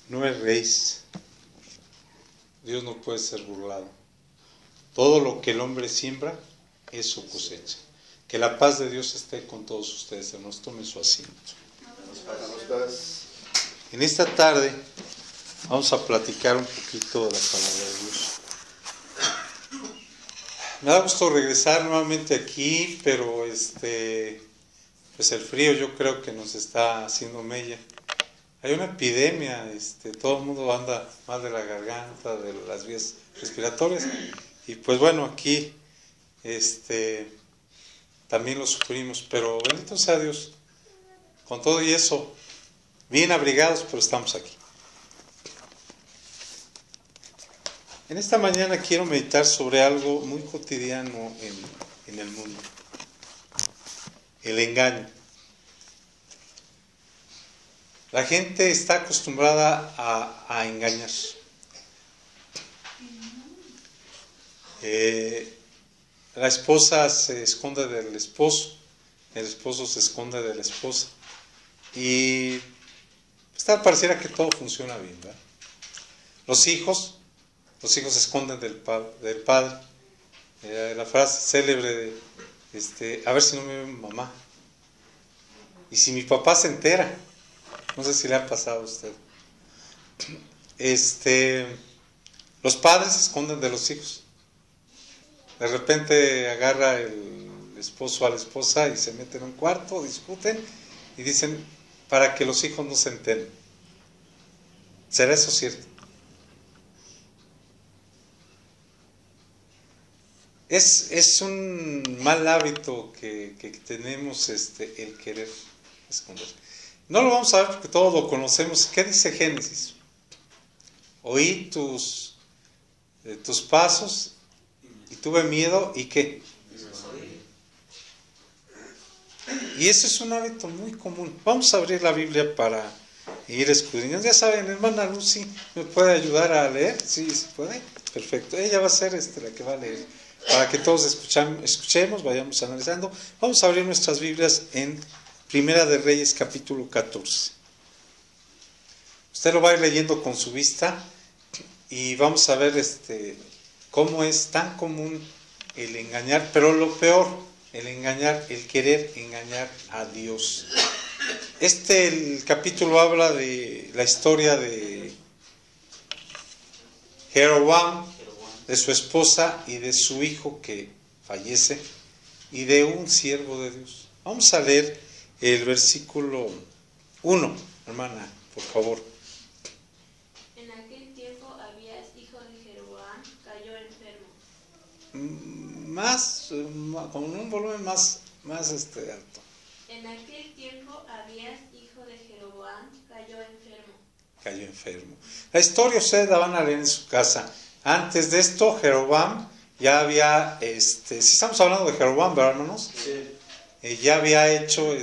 No erréis. Dios no puede ser burlado. Todo lo que el hombre siembra es su cosecha. Que la paz de Dios esté con todos ustedes, hermanos. Tomen su asiento. En esta tarde vamos a platicar un poquito de la palabra de Dios. Me da gusto regresar nuevamente aquí, pero pues el frío yo creo que nos está haciendo mella. Hay una epidemia, todo el mundo anda mal de la garganta, de las vías respiratorias, y pues bueno, aquí también lo sufrimos, pero bendito sea Dios, con todo y eso, bien abrigados, pero estamos aquí. En esta mañana quiero meditar sobre algo muy cotidiano en el mundo: el engaño. La gente está acostumbrada a engañar. La esposa se esconde del esposo, el esposo se esconde de la esposa, y pues tal pareciera que todo funciona bien, ¿verdad? Los hijos se esconden del padre. La frase célebre de a ver si no me ve mi mamá, y si mi papá se entera. No sé si le ha pasado a usted. Los padres se esconden de los hijos. De repente agarra el esposo a la esposa y se meten en un cuarto, discuten y dicen para que los hijos no se enteren. ¿Será eso cierto? Es un mal hábito que tenemos, el querer esconder. No lo vamos a ver porque todos lo conocemos. ¿Qué dice Génesis? Oí tus pasos y tuve miedo, ¿y qué? Y eso es un hábito muy común. Vamos a abrir la Biblia para ir escudriñando. Ya saben, hermana Lucy, ¿me puede ayudar a leer? Sí, ¿se puede? Perfecto. Ella va a ser la que va a leer. Para que todos escuchemos, vayamos analizando. Vamos a abrir nuestras Biblias en Primera de Reyes, capítulo 14. Usted lo va a ir leyendo con su vista y vamos a ver cómo es tan común el engañar, pero lo peor, el querer engañar a Dios. El capítulo habla de la historia de Jeroboam, de su esposa y de su hijo que fallece, y de un siervo de Dios. Vamos a leer el versículo 1, hermana, por favor. En aquel tiempo Abías, hijo de Jeroboam, cayó enfermo. Con un volumen más alto. En aquel tiempo Abías, hijo de Jeroboam, Cayó enfermo. La historia ustedes la van a leer en su casa. Antes de esto, Jeroboam ya había, si estamos hablando de Jeroboam, ¿verdad, hermanos? Sí. Ya había hecho,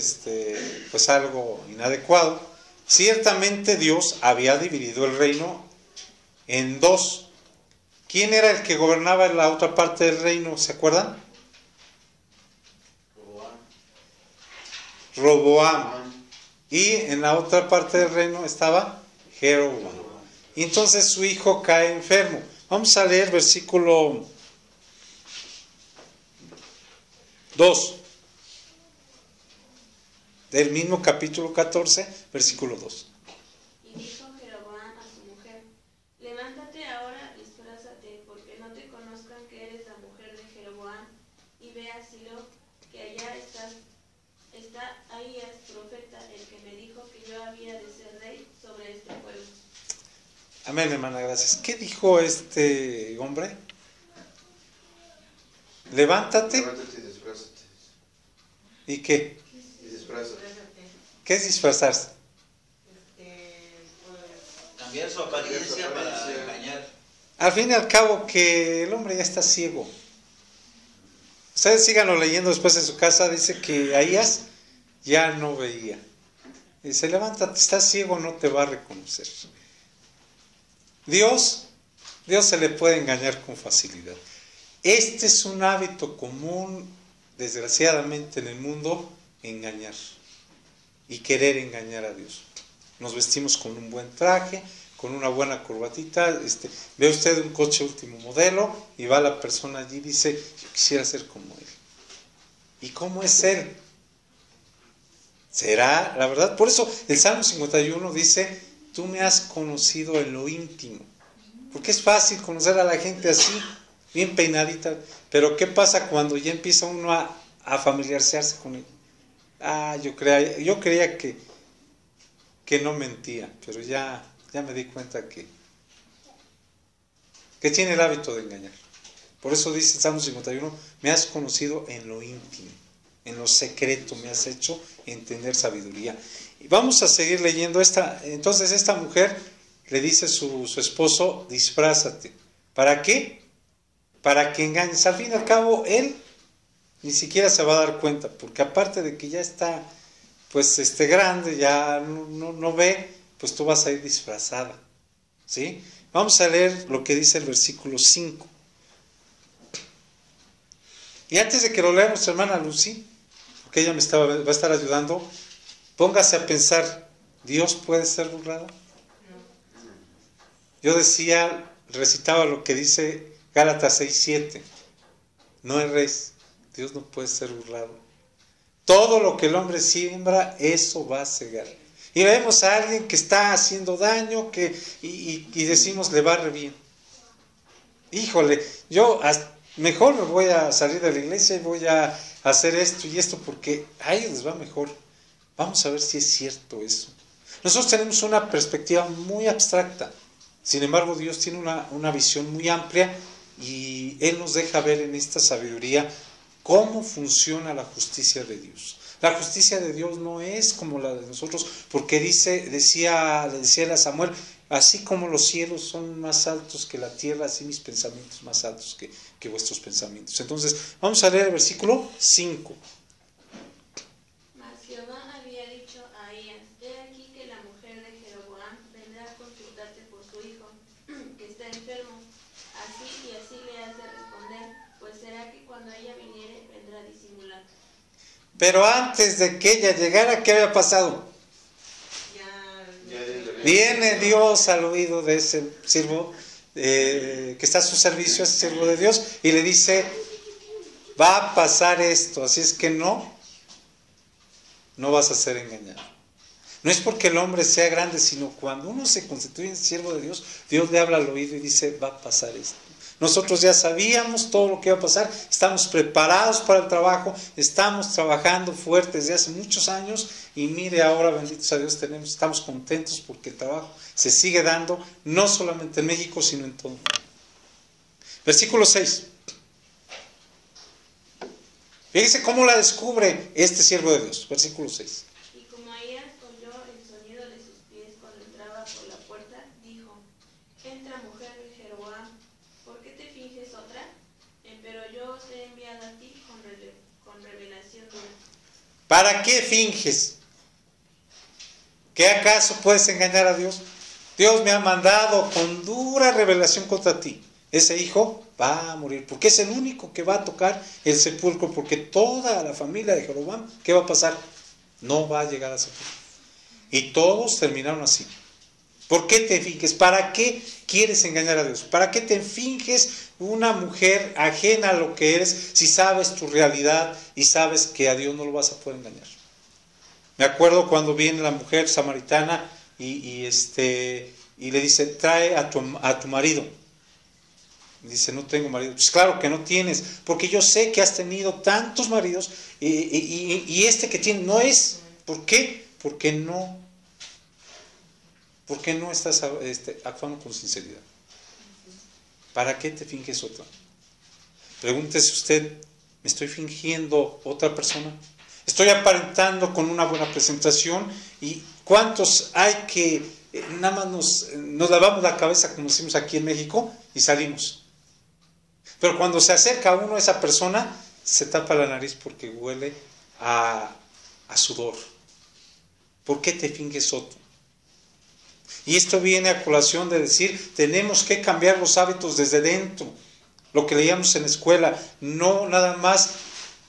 pues algo inadecuado. Ciertamente Dios había dividido el reino en dos. ¿Quién era el que gobernaba en la otra parte del reino? ¿Se acuerdan? Roboam. Y en la otra parte del reino estaba Jeroboam. Y entonces su hijo cae enfermo. Vamos a leer versículo 2 del mismo capítulo 14, versículo 2. Y dijo Jeroboam a su mujer: levántate ahora, disfrázate, porque no te conozcan que eres la mujer de Jeroboam, y ve a Silo, que allá está Ahías, profeta, el que me dijo que yo había de ser rey sobre este pueblo. Amén, hermana, gracias. ¿Qué dijo este hombre? Levántate. Levántate y disfrázate. ¿Y qué? Y disfrázate. ¿Qué es disfrazarse? Cambiar su apariencia para engañar. Al fin y al cabo que el hombre ya está ciego. Ustedes síganlo leyendo después en su casa. Dice que Ahías ya no veía. Dice, levántate, estás ciego, no te va a reconocer. Dios se le puede engañar con facilidad. Este es un hábito común, desgraciadamente, en el mundo: engañar y querer engañar a Dios. Nos vestimos con un buen traje, con una buena corbatita, ve usted un coche último modelo y va la persona allí y dice, yo quisiera ser como él. ¿Y cómo es él? ¿Será la verdad? Por eso el Salmo 51 dice, tú me has conocido en lo íntimo. Porque es fácil conocer a la gente así, bien peinadita, pero ¿qué pasa cuando ya empieza uno a familiarizarse con él? Yo creía que no mentía, pero ya me di cuenta que tiene el hábito de engañar. Por eso dice el Salmo 51, me has conocido en lo íntimo, en lo secreto me has hecho entender sabiduría. Y vamos a seguir leyendo entonces esta mujer le dice a su esposo, disfrázate. ¿Para qué? Para que engañes. Al fin y al cabo, él ni siquiera se va a dar cuenta, porque aparte de que ya está pues grande, ya no ve, pues tú vas a ir disfrazada. ¿Sí? Vamos a leer lo que dice el versículo 5. Y antes de que lo leamos, hermana Lucy, porque ella va a estar ayudando, póngase a pensar, ¿Dios puede ser burlado? Yo recitaba lo que dice Gálatas 6:7. No erréis, Dios no puede ser burlado. Todo lo que el hombre siembra, eso va a segar. Y vemos a alguien que está haciendo daño y decimos, le va re bien. Híjole, yo mejor me voy a salir de la iglesia y voy a hacer esto y esto porque a ellos les va mejor. Vamos a ver si es cierto eso. Nosotros tenemos una perspectiva muy abstracta. Sin embargo, Dios tiene una visión muy amplia y Él nos deja ver en esta sabiduría cómo funciona la justicia de Dios. La justicia de Dios no es como la de nosotros, porque decía a Samuel, así como los cielos son más altos que la tierra, así mis pensamientos más altos que vuestros pensamientos. Entonces, vamos a leer el versículo 5. Mas Jehová había dicho a Ahías, he aquí que la mujer de Jeroboam vendrá a consultarte por su hijo, que está enfermo. Así y así le has de responder, pues será que cuando ella viniere vendrá a disimular. Pero antes de que ella llegara, ¿qué había pasado? Viene Dios al oído de ese siervo que está a su servicio, ese siervo de Dios, y le dice, va a pasar esto, así es que no vas a ser engañado. No es porque el hombre sea grande, sino cuando uno se constituye en siervo de Dios, Dios le habla al oído y dice, va a pasar esto. Nosotros ya sabíamos todo lo que iba a pasar, estamos preparados para el trabajo, estamos trabajando fuerte desde hace muchos años y mire ahora, benditos a Dios, estamos contentos porque el trabajo se sigue dando, no solamente en México, sino en todo. Versículo 6. Fíjese cómo la descubre este siervo de Dios. Versículo 6. Y como Ahías oyó el sonido de sus pies cuando entraba por la puerta, dijo, entra mujer de Jeroboam, ¿por qué te finges otra? Pero yo os he enviado a ti con revelación dura. ¿Para qué finges? ¿Qué acaso puedes engañar a Dios? Dios me ha mandado con dura revelación contra ti. Ese hijo va a morir, porque es el único que va a tocar el sepulcro, porque toda la familia de Jeroboam, ¿qué va a pasar? No va a llegar al sepulcro. Y todos terminaron así. ¿Por qué te finges? ¿Para qué quieres engañar a Dios? ¿Para qué te finges una mujer ajena a lo que eres si sabes tu realidad y sabes que a Dios no lo vas a poder engañar? Me acuerdo cuando viene la mujer samaritana y le dice, trae a tu marido. Dice, no tengo marido. Pues claro que no tienes, porque yo sé que has tenido tantos maridos y este que tienes no es. ¿Por qué? Porque no estás actuando con sinceridad. ¿Para qué te finges otra? Pregúntese usted, ¿me estoy fingiendo otra persona? ¿Estoy aparentando con una buena presentación? ¿Y cuántos hay que nada más nos lavamos la cabeza, como decimos aquí en México, y salimos? Pero cuando se acerca a uno a esa persona, se tapa la nariz porque huele a sudor. ¿Por qué te finges otro? Y esto viene a colación de decir, tenemos que cambiar los hábitos desde dentro. Lo que leíamos en la escuela, no nada más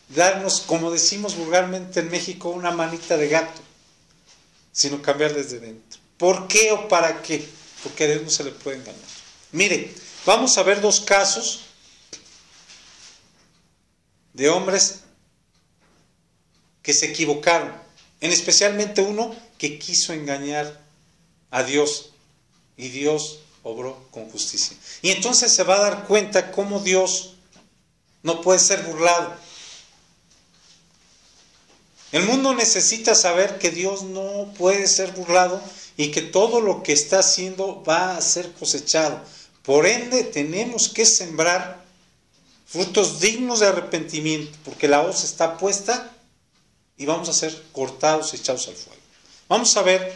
darnos, como decimos vulgarmente en México, una manita de gato, sino cambiar desde dentro. ¿Por qué o para qué? porque a Dios no se le puede engañar. Mire, vamos a ver dos casos de hombres que se equivocaron, en especialmente uno que quiso engañar a Dios y Dios obró con justicia. Y entonces se va a dar cuenta cómo Dios no puede ser burlado. El mundo necesita saber que Dios no puede ser burlado y que todo lo que está haciendo va a ser cosechado. Por ende, tenemos que sembrar frutos dignos de arrepentimiento, porque la hoz está puesta y vamos a ser cortados y echados al fuego. Vamos a ver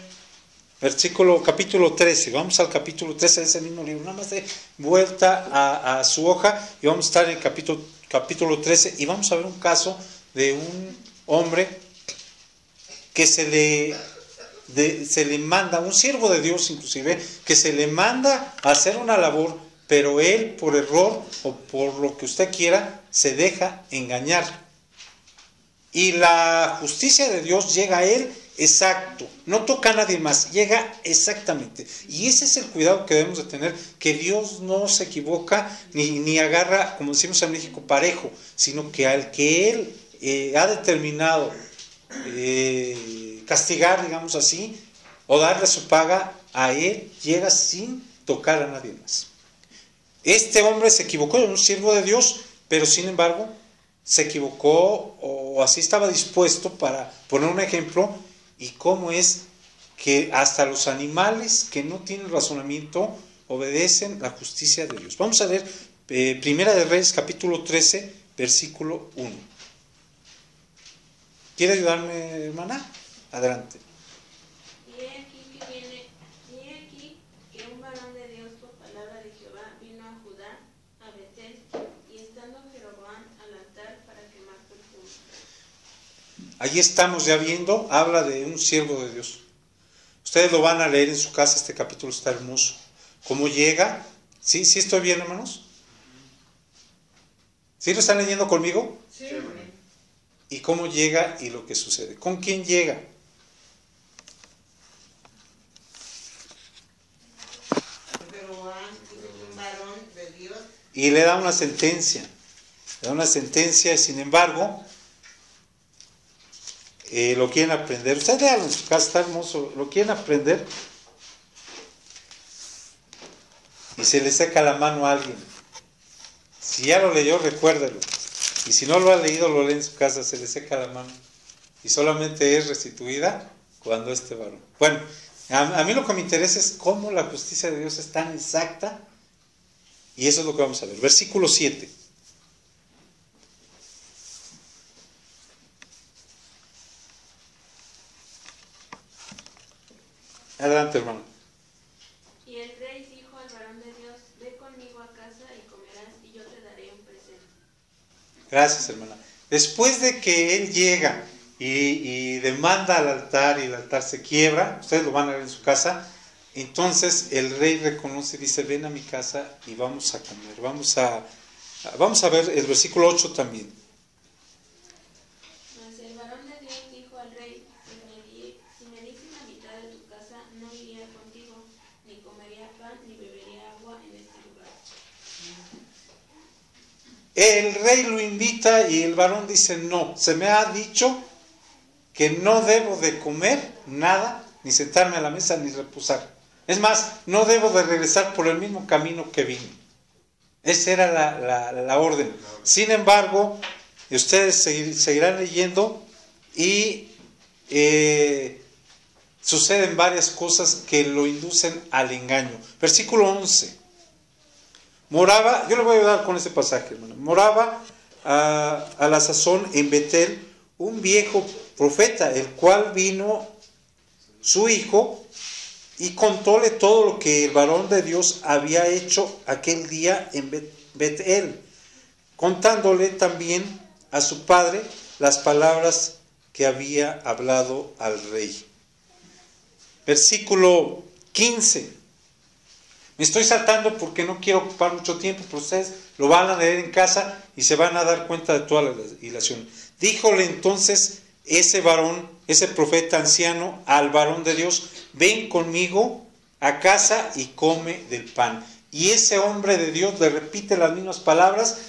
capítulo 13, vamos al capítulo 13 de ese mismo libro, nada más de vuelta a su hoja y vamos a estar en el capítulo 13 y vamos a ver un caso de un hombre que se le manda, un siervo de Dios inclusive, que se le manda a hacer una labor, pero él por error o por lo que usted quiera se deja engañar. Y la justicia de Dios llega a él exacto, no toca a nadie más, llega exactamente. Y ese es el cuidado que debemos de tener, que Dios no se equivoca ni agarra, como decimos en México, parejo, sino que al que Él ha determinado castigar, digamos así, o darle su paga, a Él llega sin tocar a nadie más. Este hombre se equivocó, era un siervo de Dios, pero sin embargo se equivocó o así estaba dispuesto para poner un ejemplo. Y cómo es que hasta los animales que no tienen razonamiento obedecen la justicia de Dios. Vamos a ver Primera de Reyes capítulo 13 versículo 1. ¿Quiere ayudarme, hermana? Adelante. Y he aquí que un varón de Dios por palabra de Jehová vino a Judá, a Betel, y estando Jeroboam al altar para quemar perfume. Allí estamos ya viendo, habla de un siervo de Dios. Ustedes lo van a leer en su casa, este capítulo está hermoso. ¿Cómo llega? ¿Sí estoy bien, hermanos? ¿Sí lo están leyendo conmigo? Sí. ¿Y cómo llega y lo que sucede? ¿Con quién llega? Jeroboam, un varón de Dios. Y le da una sentencia. Le da una sentencia y sin embargo lo quieren aprender. Ustedes leanlo en su casa, está hermoso. Lo quieren aprender y se le seca la mano a alguien. Si ya lo leyó, recuérdelo. Y si no lo ha leído, lo lee en su casa, se le seca la mano. Y solamente es restituida cuando este varón. Bueno, a mí lo que me interesa es cómo la justicia de Dios es tan exacta. Y eso es lo que vamos a ver. Versículo 7. Adelante, hermano. Y el rey dijo al varón de Dios: ve conmigo a casa y comerás, y yo te daré un presente. Gracias, hermana. Después de que él llega y demanda al altar y el altar se quiebra, ustedes lo van a ver en su casa, entonces el rey reconoce y dice: ven a mi casa y vamos a comer. Vamos a ver el versículo 8 también. Mas el varón de Dios dijo al rey: si me dices la mitad de tu casa, no iría contigo, ni comería pan, ni bebería agua en este lugar. El rey lo invita y el varón dice: no, se me ha dicho que no debo de comer nada, ni sentarme a la mesa, ni reposar. Es más, no debo de regresar por el mismo camino que vine. Esa era la orden. Sin embargo, ustedes seguirán leyendo y suceden varias cosas que lo inducen al engaño. Versículo 11. Moraba, yo le voy a ayudar con ese pasaje, hermano. Moraba a la sazón en Betel un viejo profeta, el cual vino su hijo y contóle todo lo que el varón de Dios había hecho aquel día en Betel, contándole también a su padre las palabras que había hablado al rey. Versículo 15. Me estoy saltando porque no quiero ocupar mucho tiempo, pero ustedes lo van a leer en casa y se van a dar cuenta de toda la ilación. Díjole entonces ese varón, ese profeta anciano, al varón de Dios: ven conmigo a casa y come del pan. Y ese hombre de Dios le repite las mismas palabras,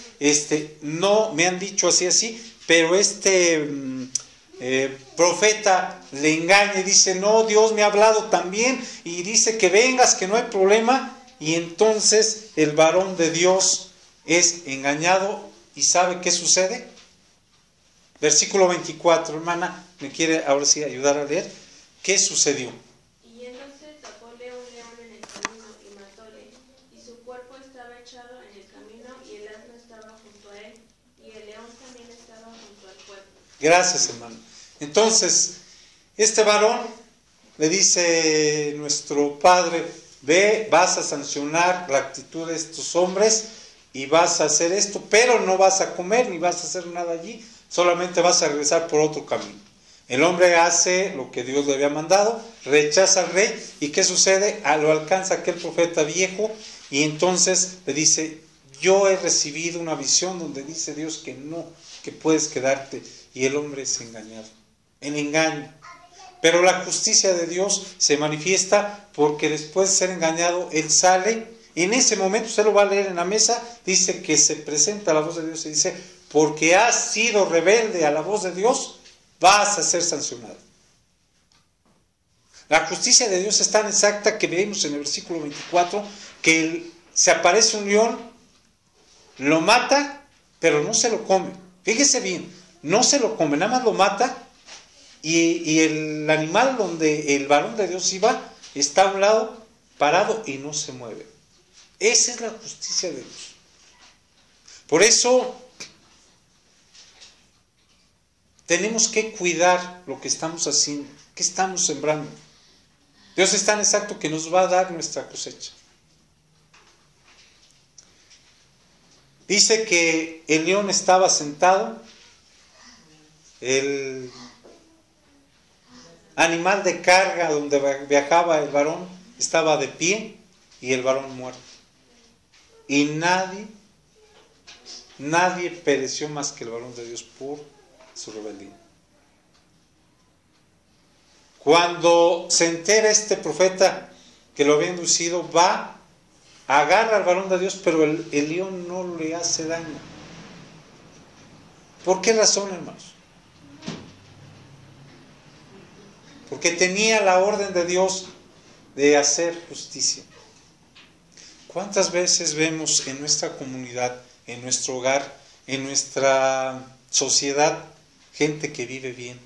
no me han dicho así, pero profeta le engaña y dice, no, Dios me ha hablado también y dice que vengas, que no hay problema. Y entonces el varón de Dios es engañado y ¿sabe qué sucede? Versículo 24, hermana, ¿me quiere ahora sí ayudar a leer? ¿Qué sucedió? Y yéndose tapóle un león en el camino y matóle, y su cuerpo estaba echado en el camino y el asno estaba junto a él, y el león también estaba junto al cuerpo. Gracias, hermano. Entonces, este varón le dice nuestro padre, ve, vas a sancionar la actitud de estos hombres y vas a hacer esto, pero no vas a comer ni vas a hacer nada allí, solamente vas a regresar por otro camino. El hombre hace lo que Dios le había mandado, rechaza al rey, ¿y qué sucede? Lo alcanza aquel profeta viejo y entonces le dice, yo he recibido una visión donde dice Dios que no, que puedes quedarte, y el hombre es engañado, el engaño. Pero la justicia de Dios se manifiesta porque después de ser engañado, él sale. En ese momento, usted lo va a leer en la mesa, dice que se presenta la voz de Dios y dice, porque has sido rebelde a la voz de Dios, vas a ser sancionado. La justicia de Dios es tan exacta que vemos en el versículo 24 que se aparece un león, lo mata, pero no se lo come. Fíjese bien, no se lo come, nada más lo mata. Y el animal donde el varón de Dios iba está a un lado parado y no se mueve. Esa es la justicia de Dios. Por eso tenemos que cuidar lo que estamos haciendo, que estamos sembrando. Dios es tan exacto que nos va a dar nuestra cosecha. Dice que el león estaba sentado, el animal de carga donde viajaba el varón estaba de pie y el varón muerto. Y nadie pereció más que el varón de Dios por su rebeldía. Cuando se entera este profeta que lo había inducido, va, agarra al varón de Dios, pero el león no le hace daño. ¿Por qué razón, hermanos? Porque tenía la orden de Dios de hacer justicia. ¿Cuántas veces vemos en nuestra comunidad, en nuestro hogar, en nuestra sociedad, gente que vive bien?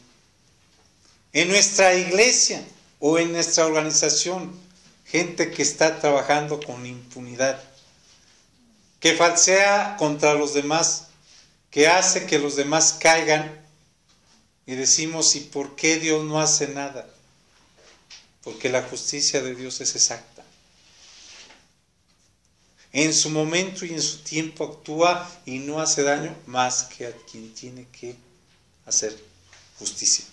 En nuestra iglesia o en nuestra organización, gente que está trabajando con impunidad, que falsea contra los demás, que hace que los demás caigan. Y decimos, ¿y por qué Dios no hace nada? Porque la justicia de Dios es exacta. En su momento y en su tiempo actúa y no hace daño más que a quien tiene que hacer justicia.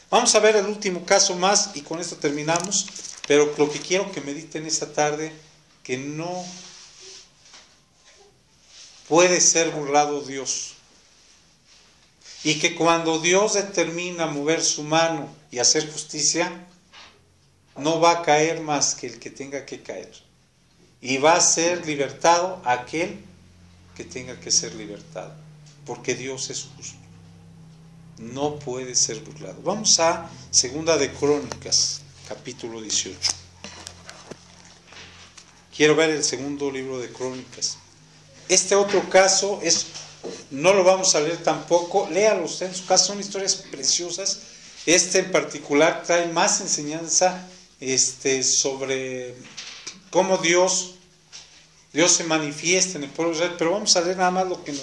Vamos a ver el último caso más y con esto terminamos, pero lo que quiero que mediten esta tarde, que no puede ser burlado Dios. Y que cuando Dios determina mover su mano y hacer justicia, no va a caer más que el que tenga que caer. Y va a ser libertado aquel que tenga que ser libertado. Porque Dios es justo. No puede ser burlado. Vamos a 2 de Crónicas, capítulo 18. Quiero ver el segundo libro de Crónicas. Este otro caso no lo vamos a leer tampoco, léalo usted en su casa, son historias preciosas. Este en particular trae más enseñanza sobre cómo Dios se manifiesta en el pueblo de Israel, pero vamos a leer nada más lo que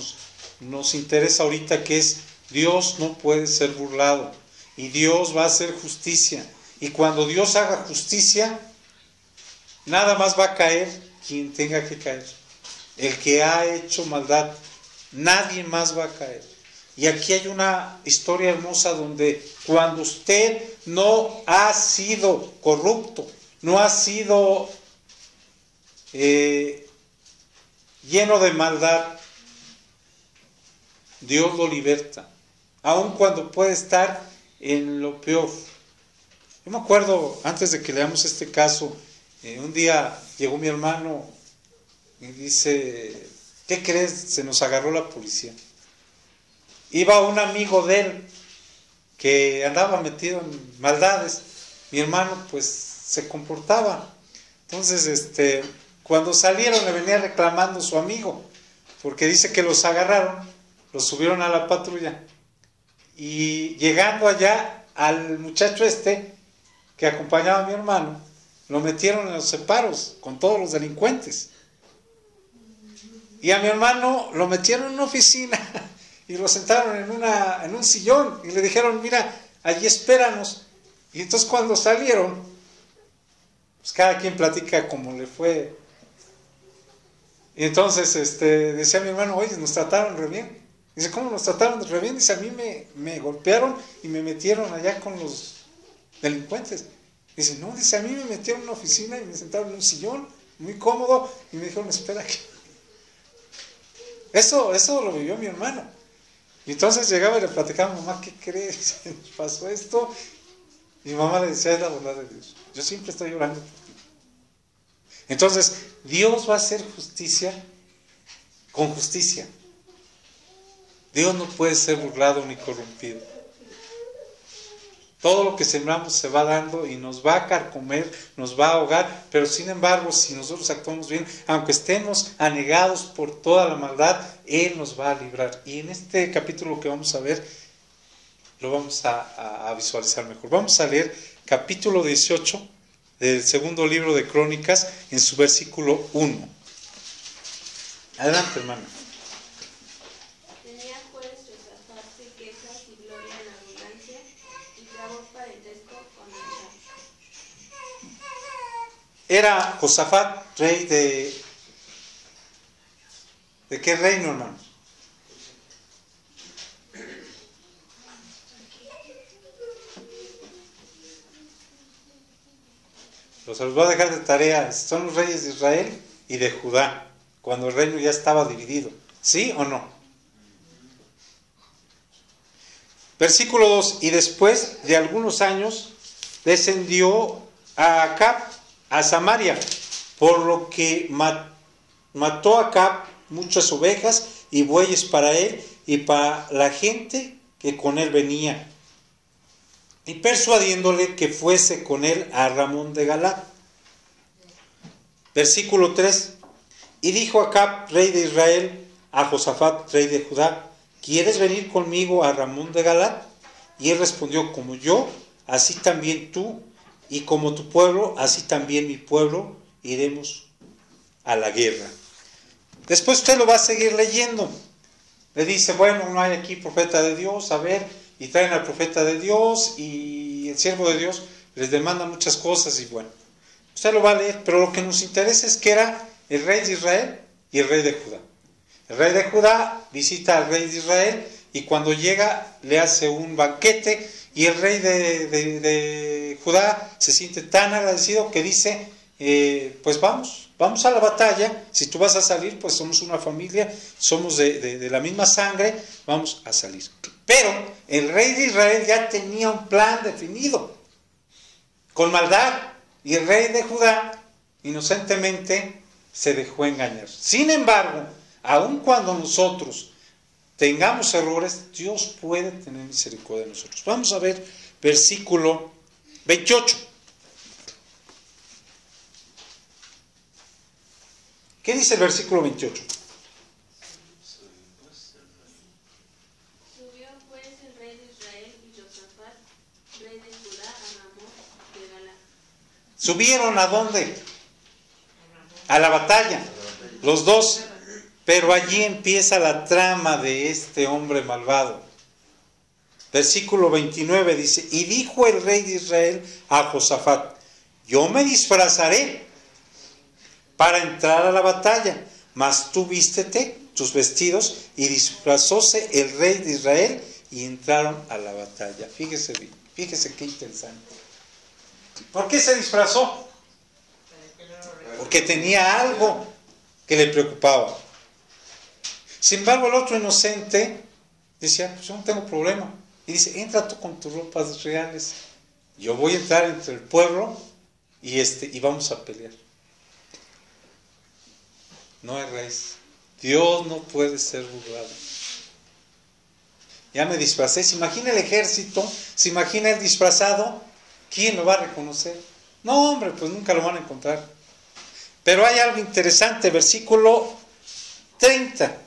nos interesa ahorita, que es Dios no puede ser burlado y Dios va a hacer justicia, y cuando Dios haga justicia, nada más va a caer quien tenga que caer, el que ha hecho maldad. Nadie más va a caer. Y aquí hay una historia hermosa donde cuando usted no ha sido corrupto, no ha sido lleno de maldad, Dios lo liberta, aun cuando puede estar en lo peor. Yo me acuerdo, antes de que leamos este caso, un día llegó mi hermano y dice, ¿qué crees? Se nos agarró la policía. Iba un amigo de él que andaba metido en maldades. Mi hermano pues se comportaba. Entonces, cuando salieron le venía reclamando su amigo, porque dice que los agarraron, los subieron a la patrulla y llegando allá al muchacho que acompañaba a mi hermano, lo metieron en los separos con todos los delincuentes. Y a mi hermano lo metieron en una oficina y lo sentaron en un sillón y le dijeron, mira, allí espéranos. Y entonces cuando salieron, pues cada quien platica cómo le fue. Y entonces decía mi hermano, oye, nos trataron re bien. Dice, ¿cómo nos trataron re bien? Dice, a mí me golpearon y me metieron allá con los delincuentes. Dice, no, dice, a mí me metieron en una oficina y me sentaron en un sillón, muy cómodo, y me dijeron, espera que... Eso lo vivió mi hermano. Y entonces llegaba y le platicaba, mamá, ¿qué crees? Nos pasó esto. Y mi mamá le decía, es la bondad de Dios. Yo siempre estoy orando por ti. Entonces, Dios va a hacer justicia con justicia. Dios no puede ser burlado ni corrompido. Todo lo que sembramos se va dando y nos va a carcomer, nos va a ahogar, pero sin embargo, si nosotros actuamos bien, aunque estemos anegados por toda la maldad, Él nos va a librar. Y en este capítulo que vamos a ver, lo vamos a visualizar mejor. Vamos a leer capítulo 18 del segundo libro de Crónicas, en su versículo 1. Adelante, hermano. Tenía pues Josafat riquezas y gloria en abundancia, y trabó parentesco con Achab. Era Josafat rey ¿de qué reino, hermano? Los voy a dejar de tarea. Son los reyes de Israel y de Judá, cuando el reino ya estaba dividido. ¿Sí o no? Versículo 2. Y después de algunos años descendió a Acab a Samaria, por lo que mató a Acab muchas ovejas y bueyes para él y para la gente que con él venía, y persuadiéndole que fuese con él a Ramón de Galat. Versículo 3. Y dijo Acab, rey de Israel, a Josafat, rey de Judá, ¿quieres venir conmigo a Ramón de Galat? Y él respondió, como yo, así también tú, y como tu pueblo, así también mi pueblo, iremos a la guerra. Después usted lo va a seguir leyendo. Le dice, bueno, no hay aquí profeta de Dios, a ver, y traen al profeta de Dios, y el siervo de Dios les demanda muchas cosas, y bueno, usted lo va a leer, pero lo que nos interesa es que era el rey de Israel y el rey de Judá. El rey de Judá visita al rey de Israel, y cuando llega le hace un banquete, y el rey de Judá se siente tan agradecido que dice, pues vamos a la batalla, si tú vas a salir, pues somos una familia, somos de la misma sangre, vamos a salir. Pero el rey de Israel ya tenía un plan definido, con maldad, y el rey de Judá inocentemente se dejó engañar. Sin embargo, aun cuando nosotros tengamos errores, Dios puede tener misericordia de nosotros. Vamos a ver versículo 28. ¿Qué dice el versículo 28? Subió pues el rey de Israel y Josafat, rey de Judá, a Ramón de Galat. ¿Subieron a dónde? A la batalla, los dos. Pero allí empieza la trama de este hombre malvado. Versículo 29 dice, y dijo el rey de Israel a Josafat, yo me disfrazaré para entrar a la batalla, mas tú vístete tus vestidos. Y disfrazóse el rey de Israel y entraron a la batalla. Fíjese bien, fíjese qué interesante. ¿Por qué se disfrazó? Porque tenía algo que le preocupaba. Sin embargo, el otro inocente decía, pues yo no tengo problema. Y dice, entra tú con tus ropas reales. yo voy a entrar entre el pueblo y vamos a pelear. No erréis. Dios no puede ser burlado. Ya me disfracé. ¿Se imagina el ejército? ¿Se imagina el disfrazado? ¿Quién lo va a reconocer? No, hombre, pues nunca lo van a encontrar. Pero hay algo interesante, versículo 30.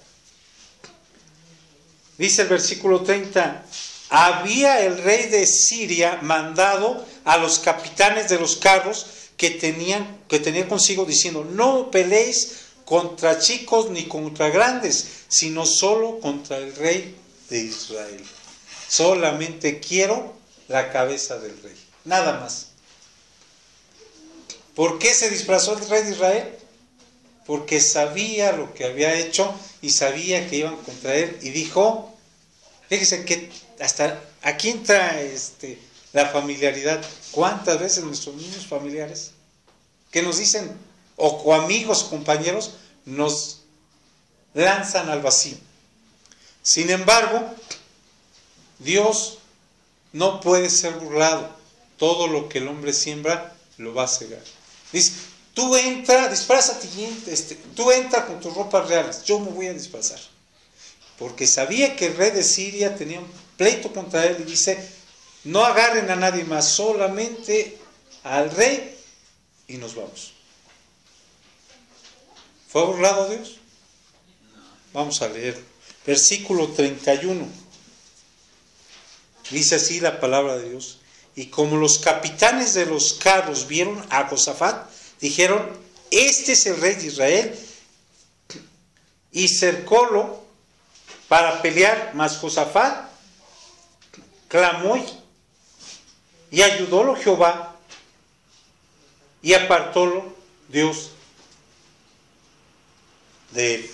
Dice el versículo 30, había el rey de Siria mandado a los capitanes de los carros que tenía consigo diciendo, no peleéis contra chicos ni contra grandes, sino solo contra el rey de Israel. Solamente quiero la cabeza del rey, nada más. ¿Por qué se disfrazó el rey de Israel? Porque sabía lo que había hecho y sabía que iban contra él y dijo, fíjese que hasta aquí entra la familiaridad. ¿Cuántas veces nuestros mismos familiares que nos dicen, o amigos, compañeros, nos lanzan al vacío? Sin embargo, Dios no puede ser burlado. Todo lo que el hombre siembra lo va a cegar. Dice, tú entra, disfrázate, tú entra con tus ropas reales, yo me voy a disfrazar. Porque sabía que el rey de Siria tenía un pleito contra él y dice, no agarren a nadie más, solamente al rey y nos vamos. ¿Fue burlado Dios? Vamos a leer. Versículo 31. Dice así la palabra de Dios. Y como los capitanes de los carros vieron a Josafat, dijeron, este es el rey de Israel, y cercólo para pelear. Mas Josafat clamó y ayudólo Jehová, y apartólo Dios de él.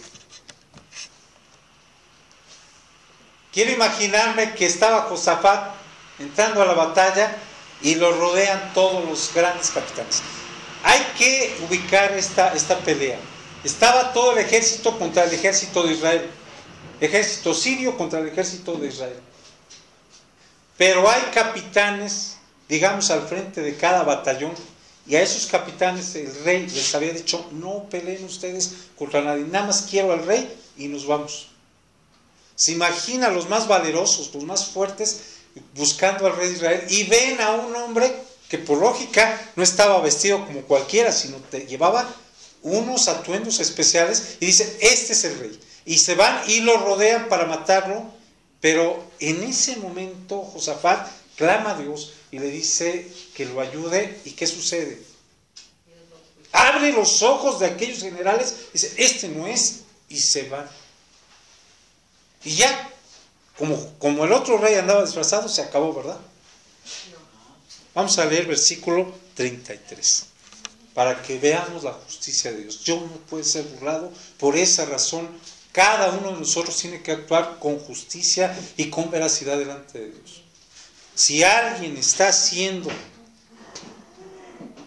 Quiero imaginarme que estaba Josafat entrando a la batalla y lo rodean todos los grandes capitanes. Hay que ubicar esta pelea. Estaba todo el ejército contra el ejército de Israel. Ejército sirio contra el ejército de Israel. Pero hay capitanes, digamos, al frente de cada batallón. Y a esos capitanes el rey les había dicho, no peleen ustedes contra nadie. Nada más quiero al rey y nos vamos. Se imagina los más valerosos, los más fuertes, buscando al rey de Israel y ven a un hombre que por lógica no estaba vestido como cualquiera, sino llevaba unos atuendos especiales y dicen, este es el rey. Y se van y lo rodean para matarlo, pero en ese momento Josafat clama a Dios y le dice que lo ayude. ¿Y qué sucede? Abre los ojos de aquellos generales y dice, este no es, y se van. Y ya, como el otro rey andaba disfrazado, se acabó, ¿verdad? Vamos a leer versículo 33, para que veamos la justicia de Dios. Dios no puede ser burlado. Por esa razón, cada uno de nosotros tiene que actuar con justicia y con veracidad delante de Dios. Si alguien está siendo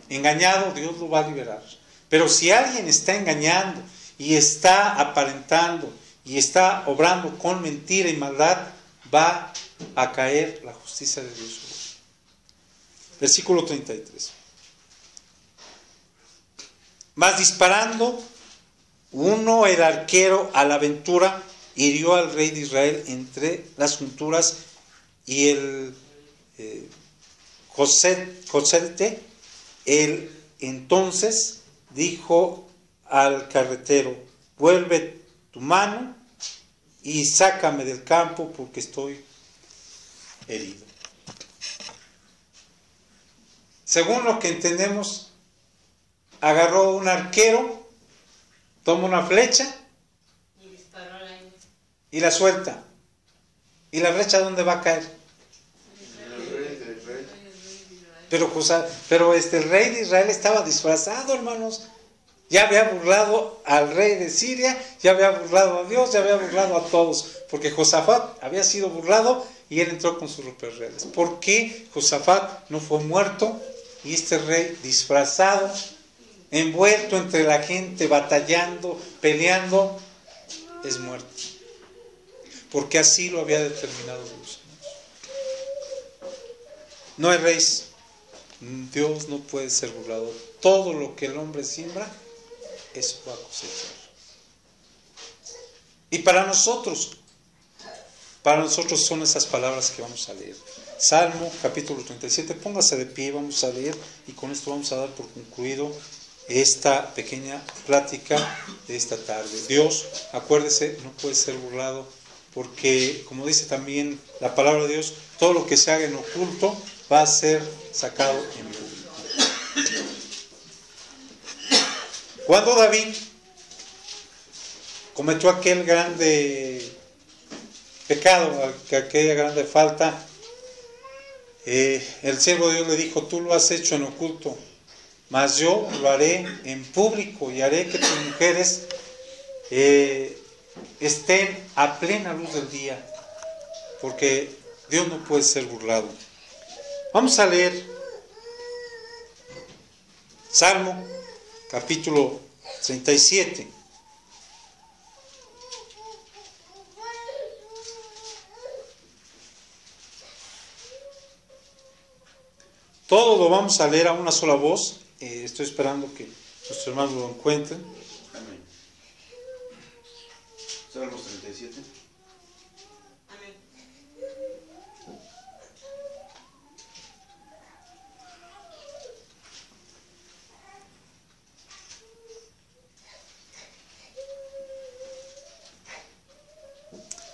engañado, Dios lo va a liberar. Pero si alguien está engañando y está aparentando y está obrando con mentira y maldad, va a caer la justicia de Dios. Versículo 33. Mas disparando uno, el arquero, a la aventura, hirió al rey de Israel entre las junturas, y el Josete, él entonces dijo al carretero, vuelve tu mano y sácame del campo porque estoy herido. Según lo que entendemos, agarró un arquero, toma una flecha y la suelta. ¿Y la flecha dónde va a caer? Pero el rey de Israel estaba disfrazado, hermanos. Ya había burlado al rey de Siria, ya había burlado a Dios, ya había burlado a todos. Porque Josafat había sido burlado y él entró con sus ropas reales. ¿Por qué Josafat no fue muerto y este rey disfrazado, envuelto entre la gente, batallando, peleando, es muerto? Porque así lo había determinado Dios. No erréis. Dios no puede ser burlado. Todo lo que el hombre siembra, eso va a cosechar. Y para nosotros son esas palabras que vamos a leer. Salmo capítulo 37, póngase de pie, vamos a leer y con esto vamos a dar por concluido esta pequeña plática de esta tarde. Dios, acuérdese, no puede ser burlado, porque como dice también la palabra de Dios, todo lo que se haga en oculto va a ser sacado en público. Cuando David cometió aquel grande pecado, aquella grande falta, el siervo de Dios le dijo: tú lo has hecho en oculto, mas yo lo haré en público y haré que tus mujeres estén a plena luz del día, porque Dios no puede ser burlado. Vamos a leer Salmo capítulo 37. Todo lo vamos a leer a una sola voz. Estoy esperando que nuestros hermanos lo encuentren. Amén. Salmos 37. Amén.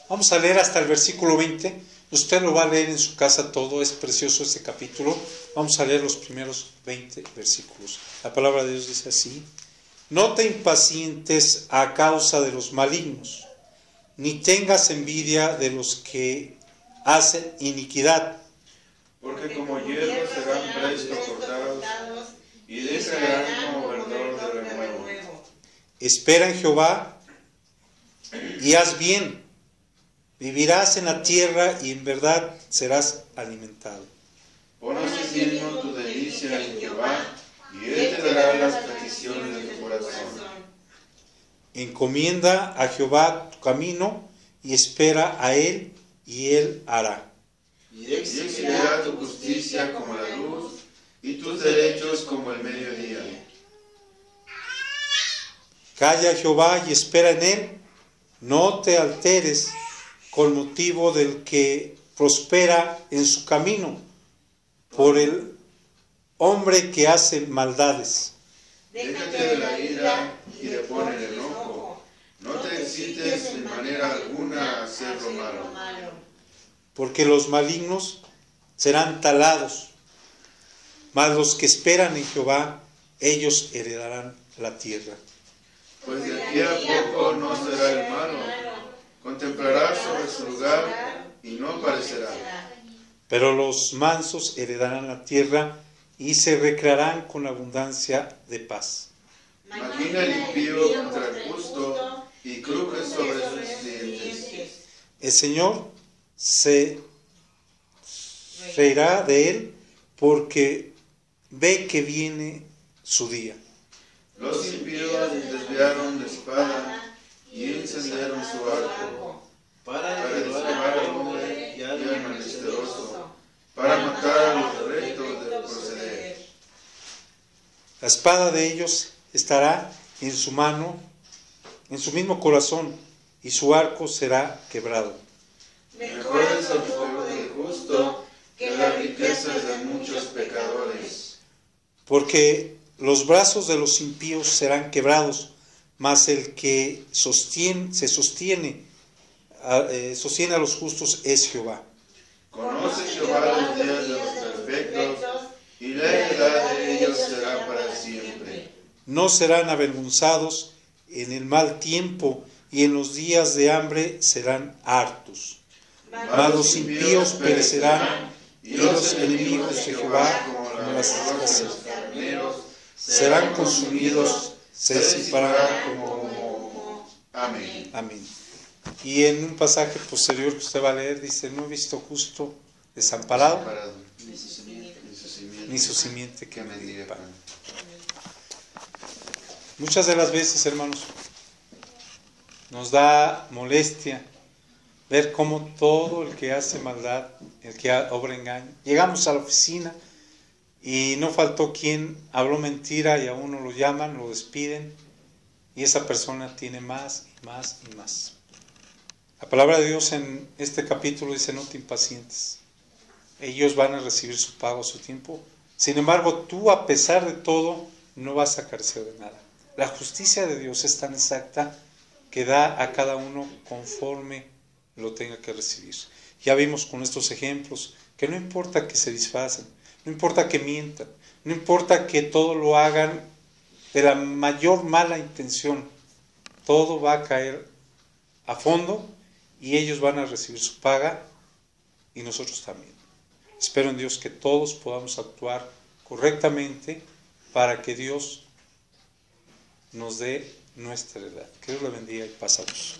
Vamos a leer hasta el versículo 20. Usted lo va a leer en su casa todo, es precioso este capítulo. Vamos a leer los primeros 20 versículos. La palabra de Dios dice así: no te impacientes a causa de los malignos, ni tengas envidia de los que hacen iniquidad. Porque como hierro serán presto cortados, y decaerán como verdor de renuevo. Espera en Jehová y haz bien. Vivirás en la tierra y en verdad serás alimentado. Pon asimismo tu delicia en Jehová, y Él te dará las peticiones de tu corazón. Encomienda a Jehová tu camino y espera a Él, y Él hará. Y exhibirá tu justicia como la luz, y tus derechos como el mediodía. Calla Jehová y espera en Él, no te alteres con motivo del que prospera en su camino, por el hombre que hace maldades. Déjate de la ira y de poner el enojo. No te excites de manera alguna a hacer lo malo. Porque los malignos serán talados, mas los que esperan en Jehová, ellos heredarán la tierra. Pues de aquí a poco no será el malo. Contemplará sobre su lugar y no parecerá. Pero los mansos heredarán la tierra y se recrearán con abundancia de paz. Maquina el impío contra el justo y cruje sobre sus dientes. El Señor se reirá de él porque ve que viene su día. Los impíos desviaron la espada y encenderon su arco para derribar al hombre y al menesteroso, para matar a los rectos del proceder. La espada de ellos estará en su mano, en su mismo corazón, y su arco será quebrado. Mejor es el fuego del justo que las riquezas de muchos pecadores. Porque los brazos de los impíos serán quebrados, mas el que se sostiene a los justos es Jehová. Conoce Jehová los días de los perfectos, y la heredad de ellos será para siempre. No serán avergonzados en el mal tiempo, y en los días de hambre serán hartos. Mas los impíos perecerán, y los enemigos de Jehová, como las escasez, serán consumidos, se disiparán como humo. Amén. Amén. Y en un pasaje posterior que usted va a leer, dice: no he visto justo desamparado, ni su simiente que mendigue pan. Muchas de las veces, hermanos, nos da molestia ver cómo todo el que hace maldad, el que obra engaño, llegamos a la oficina Y no faltó quien habló mentira y a uno lo llaman, lo despiden y esa persona tiene más y más y más. La palabra de Dios en este capítulo dice: no te impacientes. Ellos van a recibir su pago a su tiempo. Sin embargo, tú, a pesar de todo, no vas a carecer de nada. La justicia de Dios es tan exacta que da a cada uno conforme lo tenga que recibir. Ya vimos con estos ejemplos que no importa que se disfracen, no importa que mientan, no importa que todo lo hagan de la mayor mala intención, todo va a caer a fondo y ellos van a recibir su paga y nosotros también. Espero en Dios que todos podamos actuar correctamente para que Dios nos dé nuestra heredad. Que Dios le bendiga y pasamos.